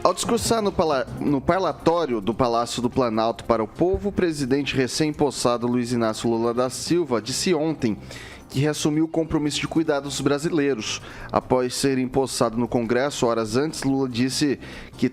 Ao discursar no parlatório do Palácio do Planalto para o Povo, o presidente recém-possado Luiz Inácio Lula da Silva disse ontem que reassumiu o compromisso de cuidar dos brasileiros. Após ser empossado no Congresso, horas antes, Lula disse que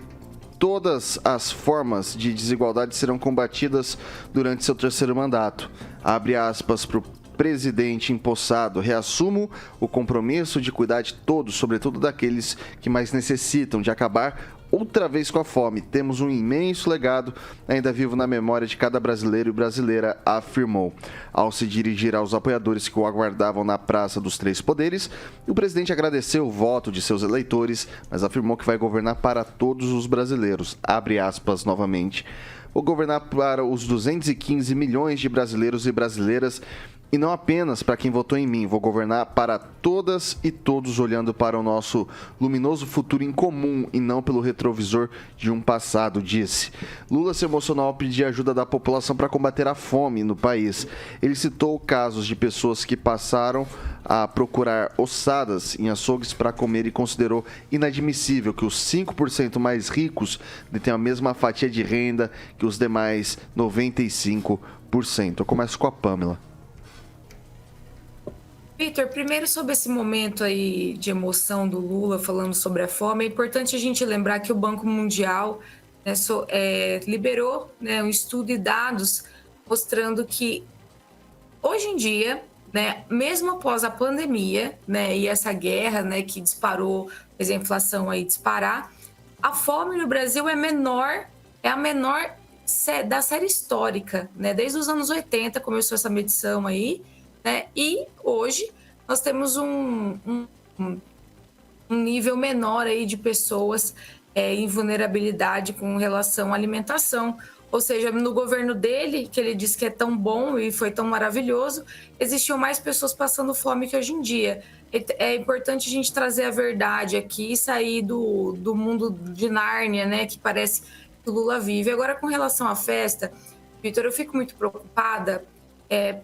todas as formas de desigualdade serão combatidas durante seu terceiro mandato. Abre aspas para o presidente empossado: reassumo o compromisso de cuidar de todos, sobretudo daqueles que mais necessitam, de acabar outra vez com a fome. Temos um imenso legado ainda vivo na memória de cada brasileiro e brasileira, afirmou. Ao se dirigir aos apoiadores que o aguardavam na Praça dos Três Poderes, o presidente agradeceu o voto de seus eleitores, mas afirmou que vai governar para todos os brasileiros. Abre aspas novamente. Vou governar para os 215 milhões de brasileiros e brasileiras e não apenas para quem votou em mim. Vou governar para todas e todos, olhando para o nosso luminoso futuro em comum e não pelo retrovisor de um passado, disse. Lula se emocionou ao pedir ajuda da população para combater a fome no país. Ele citou casos de pessoas que passaram a procurar ossadas em açougues para comer e considerou inadmissível que os 5% mais ricos detenham a mesma fatia de renda que os demais 95%. Eu começo com a Pamela. Vitor, primeiro sobre esse momento aí de emoção do Lula falando sobre a fome, é importante a gente lembrar que o Banco Mundial, né, liberou, né, um estudo e dados mostrando que hoje em dia, né, mesmo após a pandemia, né, e essa guerra, né, que disparou, fez a inflação aí disparar, a fome no Brasil é a menor da série histórica, né? Desde os anos 80 começou essa medição aí, né? E hoje nós temos um nível menor aí de pessoas em vulnerabilidade com relação à alimentação. Ou seja, no governo dele, que ele disse que é tão bom e foi tão maravilhoso, existiam mais pessoas passando fome que hoje em dia. É importante a gente trazer a verdade aqui e sair do mundo de Nárnia, né, que parece que o Lula vive. Agora, com relação à festa, Vitor, eu fico muito preocupada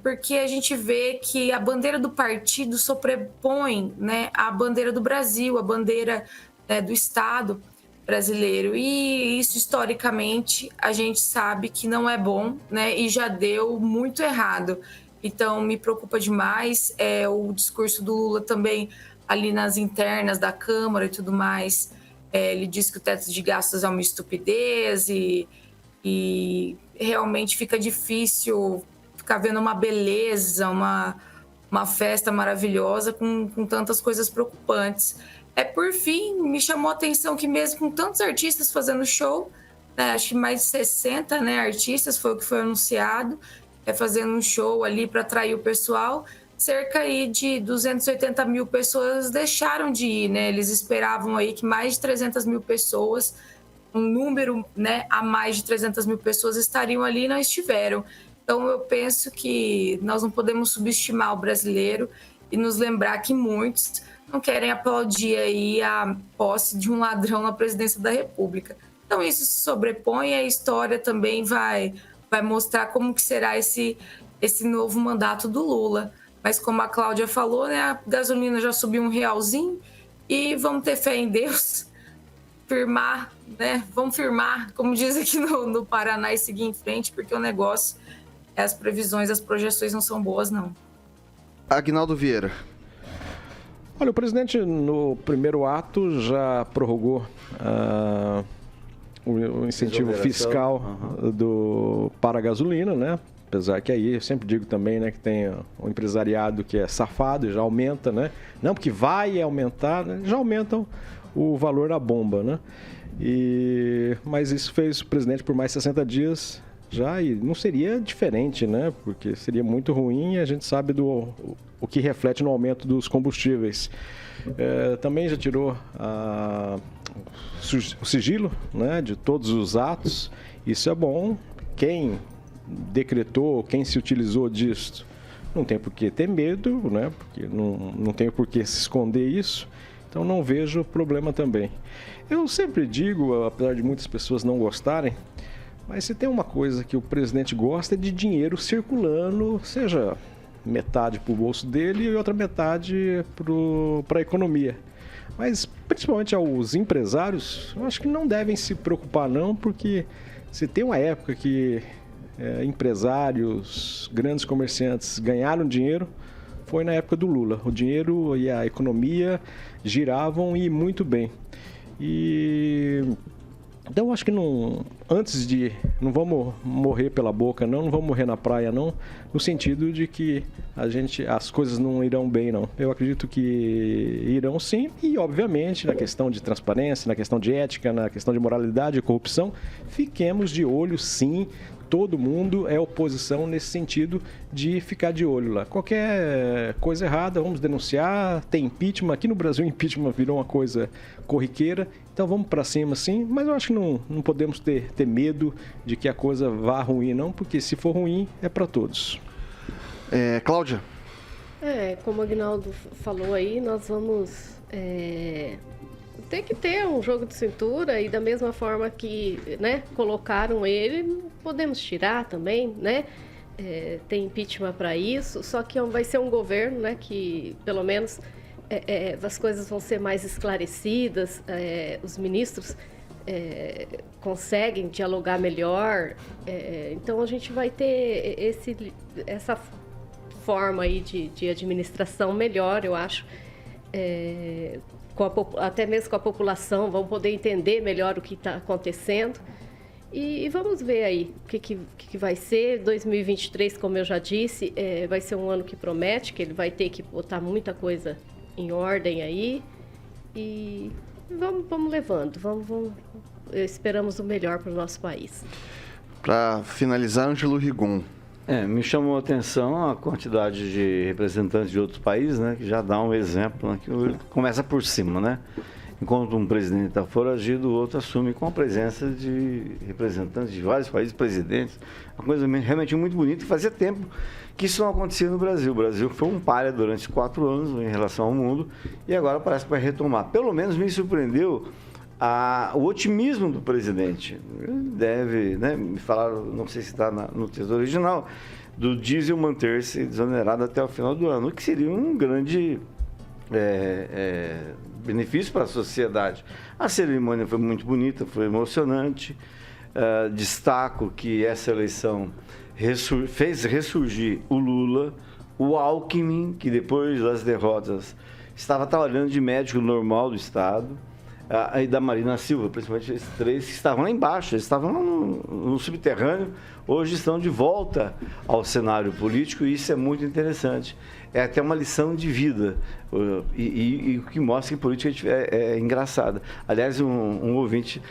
porque a gente vê que a bandeira do partido sobrepõe, né, a bandeira do Brasil, a bandeira do Estado brasileiro. E isso, historicamente, a gente sabe que não é bom, né, e já deu muito errado. Então, me preocupa demais. O discurso do Lula também, ali nas internas da Câmara e tudo mais, ele disse que o teto de gastos é uma estupidez e realmente fica difícil ficar vendo uma beleza, uma festa maravilhosa com tantas coisas preocupantes. Por fim, me chamou a atenção que mesmo com tantos artistas fazendo show, né, acho que mais de 60, né, artistas foi o que foi anunciado, fazendo um show ali para atrair o pessoal, cerca aí de 280 mil pessoas deixaram de ir, né? Eles esperavam aí que mais de 300 mil pessoas, um número, né, a mais de 300 mil pessoas estariam ali e não estiveram. Então, eu penso que nós não podemos subestimar o brasileiro e nos lembrar que muitos não querem aplaudir aí a posse de um ladrão na presidência da República. Então, isso se sobrepõe e a história também vai mostrar como que será esse novo mandato do Lula. Mas como a Cláudia falou, né, a gasolina já subiu R$1 e vamos ter fé em Deus, firmar, né? Vamos firmar, como diz aqui no Paraná, e seguir em frente, porque o negócio, as previsões, as projeções não são boas, não. Aguinaldo Vieira. Olha, o presidente, no primeiro ato, já prorrogou o incentivo fiscal para a gasolina, né? Apesar que aí eu sempre digo também, né, que tem o empresariado que é safado e já aumenta, né? Não porque vai aumentar, né? Já aumentam o valor da bomba, né? Mas isso fez o presidente por mais 60 dias já, e não seria diferente, né? Porque seria muito ruim e a gente sabe o que reflete no aumento dos combustíveis. Também já tirou o sigilo, né, de todos os atos. Isso é bom. Quem decretou, quem se utilizou disso, não tem por que ter medo, né? Porque não tem por que se esconder isso. Então não vejo problema também. Eu sempre digo, apesar de muitas pessoas não gostarem, mas se tem uma coisa que o presidente gosta é de dinheiro circulando, seja metade para o bolso dele e outra metade para a economia. Mas principalmente aos empresários, eu acho que não devem se preocupar não, porque se tem uma época que empresários, grandes comerciantes ganharam dinheiro, foi na época do Lula. O dinheiro e a economia giravam e muito bem. Então, eu acho que não vamos morrer pela boca, não vamos morrer na praia, não, no sentido de que as coisas não irão bem, não. Eu acredito que irão sim, e obviamente na questão de transparência, na questão de ética, na questão de moralidade e corrupção, fiquemos de olho sim. Todo mundo é oposição nesse sentido de ficar de olho lá. Qualquer coisa errada, vamos denunciar, tem impeachment. Aqui no Brasil, impeachment virou uma coisa corriqueira, então vamos para cima sim, mas eu acho que não podemos ter medo de que a coisa vá ruim, não, porque se for ruim, é para todos. Cláudia? Como o Aguinaldo falou aí, nós vamos ter que ter um jogo de cintura e da mesma forma que, né, colocaram ele, podemos tirar também, né? Tem impeachment para isso, só que vai ser um governo, né, que pelo menos as coisas vão ser mais esclarecidas, os ministros conseguem dialogar melhor, então a gente vai ter essa forma aí de administração melhor, eu acho, até mesmo com a população, vão poder entender melhor o que está acontecendo. E vamos ver aí o que vai ser. 2023, como eu já disse, vai ser um ano que promete, que ele vai ter que botar muita coisa em ordem aí. E vamos levando, esperamos o melhor para o nosso país. Para finalizar, Ângelo Rigon. Me chamou a atenção a quantidade de representantes de outros países, né, que já dá um exemplo, né, que começa por cima, né? Enquanto um presidente está foragido, o outro assume com a presença de representantes de vários países, presidentes, uma coisa realmente muito bonita, e fazia tempo que isso não acontecia no Brasil. O Brasil foi um pária durante 4 anos em relação ao mundo e agora parece que vai retomar. Pelo menos me surpreendeu o otimismo do presidente. Deve, né, me falaram, não sei se está no texto original, do diesel manter-se desonerado até o final do ano, o que seria um grande benefício para a sociedade. A cerimônia foi muito bonita, foi emocionante. Destaco que essa eleição fez ressurgir o Lula, o Alckmin, que depois das derrotas estava trabalhando de médico normal do Estado, e da Marina Silva, principalmente esses 3 que estavam lá embaixo, eles estavam no subterrâneo, hoje estão de volta ao cenário político e isso é muito interessante. É até uma lição de vida e o que mostra que política é engraçada. Aliás, um ouvinte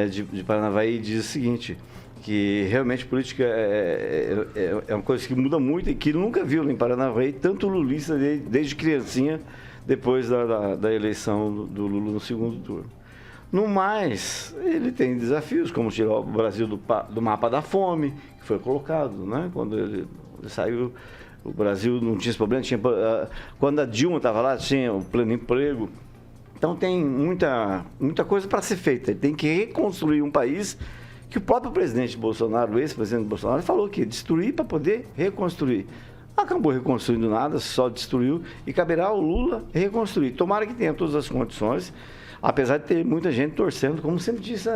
de Paranavaí diz o seguinte, que realmente política é uma coisa que muda muito e que nunca viu em Paranavaí, tanto lulista desde criancinha, depois da eleição do Lula no segundo turno. No mais, ele tem desafios, como tirar o Brasil do mapa da fome, que foi colocado, né? Quando ele saiu, o Brasil não tinha esse problema. Quando a Dilma estava lá, tinha o pleno emprego. Então tem muita coisa para ser feita. Ele tem que reconstruir um país que o próprio presidente Bolsonaro, o ex-presidente Bolsonaro, falou que destruir para poder reconstruir. Acabou reconstruindo nada, só destruiu e caberá ao Lula reconstruir. Tomara que tenha todas as condições, apesar de ter muita gente torcendo, como sempre disse,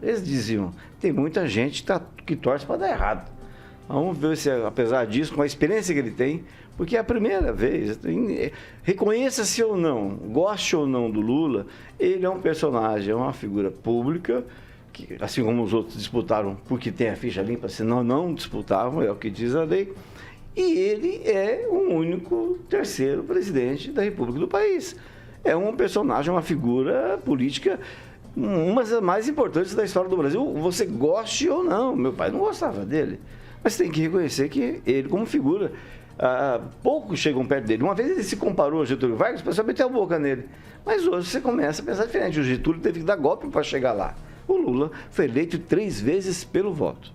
eles diziam, tem muita gente que torce para dar errado. Vamos ver se, apesar disso, com a experiência que ele tem, porque é a primeira vez, reconheça-se ou não, goste ou não do Lula, ele é um personagem, é uma figura pública, que, assim como os outros disputaram porque tem a ficha limpa, senão não disputavam, é o que diz a lei. E ele é o único terceiro presidente da República do país. É um personagem, uma figura política, uma das mais importantes da história do Brasil. Você goste ou não, meu pai não gostava dele. Mas tem que reconhecer que ele, como figura, poucos chegam perto dele. Uma vez ele se comparou a Getúlio Vargas, o pessoal meteu a boca nele. Mas hoje você começa a pensar diferente. O Getúlio teve que dar golpe para chegar lá. O Lula foi eleito 3 vezes pelo voto.